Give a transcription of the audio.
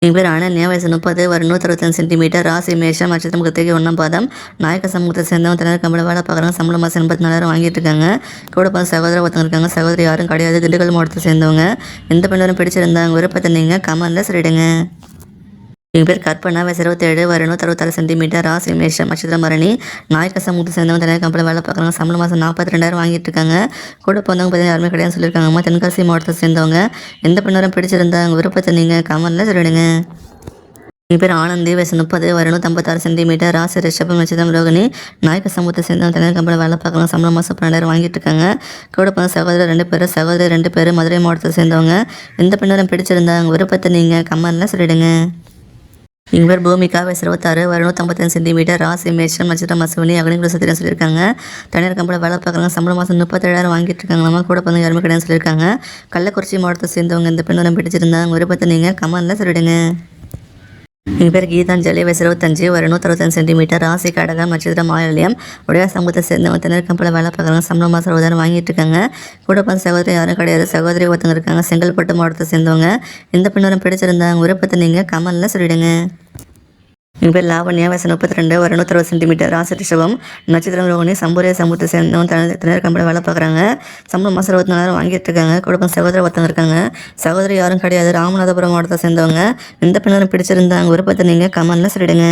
என் பேர் அனன்யா, வயசு 30, வரும் 165 சென்டிமீட்டர், ராசி மேஷம், நட்சத்திரம் கிருத்திகை 1ஆம் பாதம், நாயக்க சமூகத்தை சேர்ந்தவங்க, திணறு கம்பெனி வேலை பார்க்குறாங்க, சம்பளம் மாதம் 84,000 வாங்கிட்டு இருக்காங்க. கூட பார்த்து சகோதரர் ஒருத்தவங்க இருக்காங்க, சகோதரி யாரும் கிடையாது, திண்டுக்கல் மாவட்டத்தை சேர்ந்தவங்க. எந்த பெண்ணும் பிடிச்சிருந்தாங்க விருப்பத்தை நீங்கள் கமெண்ட்ல சொல்லிடுங்க. எங்கள் பேர் கற்பனா, வயசு 27, வரும் 166 சென்டிமீட்டர், ராசி மேஷம், நட்சத்திரம் பரணி, நாயக்க சமூகத்தை சேர்ந்தவங்க, திணறு கம்பெனி வேலை பார்க்குறாங்க, சம்பளம் மாதம் 42,000 வாங்கிட்டு இருக்காங்க. கூட பிறந்தவங்க பார்த்தீங்கன்னா யாருமே கிடையாது சொல்லியிருக்காங்கம்மா. தென்காசி மாவட்டத்தை சேர்ந்தவங்க. எந்த பெண்ணும் பிடிச்சிருந்தாங்க விருப்பத்தை நீங்கள் கமெண்ட்ல சொல்லிடுங்க. என் பேர் ஆனந்தி, வயசு 30, வரும் 156 சென்டிமீட்டர், ராசி ரிஷபம், நட்சத்திரம் ரோகிணி, நாயக்க சமூகத்தை சேர்ந்தவங்க, திணறு கம்பெனி வேலை பார்க்கலாம், சம்பளம் மாதம் 12,000 வாங்கிட்டு இருக்காங்க. கூட பிறந்த சகோதரர் 2 பேர், சகோதரி 2 பேர், மதுரை மாவட்டத்தை சேர்ந்தவங்க. எந்த பெண்ணும் பிடிச்சிருந்தாங்க விருப்பத்தை நீங்கள் கமெண்ட்ல சொல்லிடுங்க. எங்கள் பேர் பூமிகா, வயசு 26, வரும் 155 சென்டிமீட்டர், ராசி மேஷம், நட்சத்திரம் அசுவினி, அக்னிகுல சத்திரம் சொல்லியிருக்காங்க. தனியார் கம்பெனியில் வேலை பார்க்குறாங்க, சம்பளம் மாதம் 37,000 வாங்கிட்டு இருக்காங்களாமா. கூட பிறந்த யாருமே கிடையாது சொல்லியிருக்காங்க. கள்ளக்குறிச்சி மாவட்டத்தை சேர்ந்தவங்க. இந்த பெண்ணும் பிடிச்சிருந்தாங்க விருப்பத்தை நீங்கள் கமெண்ட்ல சொல்லிடுங்க. எங்கள் பேர் கீதாஞ்சலி, வயசு 25, வரும் 165 சென்டிமீட்டர், ராசி கடகம், நட்சத்திரம் ஆயில்யம், உடைய சமூகத்தை சேர்ந்தவங்க, திணறு கம்பெனியில் வேலை பார்க்குறாங்க, சம்பளம் மாதம் 60,000 வாங்கிட்டு இருக்காங்க. கூட பிறந்த சகோதரி யாரும் கிடையாது, சகோதரி ஒருத்தவங்க இருக்காங்க, செங்கல்பட்டு மாவட்டத்தை சேர்ந்தவங்க. எந்த பெண்ணும் பிடிச்சிருந்தாங்க விருப்பத்தை நீங்கள் கமெண்ட்ல சொல்லிடுங்க. எங்கள் பேர் லாவண்யா, வயசு 32, வரும் 160 சென்டிமீட்டர், ராசி ரிஷபம், நட்சத்திரம் ரோகிணி, சம்பூரிய சமூகத்தை சேர்ந்தவங்க, திணறு கம்பெனியில் வேலை பார்க்குறாங்க, சம்பளம் மாதம் 24,000 வாங்கிட்டு இருக்காங்க. கூட சகோதரி ஒருத்தவங்க இருக்காங்க, சகோதரி யாரும் கிடையாது, ராமநாதபுரம் மாவட்டத்தை சேர்ந்தவங்க. எந்த பெண்ணும் பிடிச்சிருந்தாங்க விருப்பத்தை நீங்கள் கமெண்ட்ல சொல்லிடுங்க.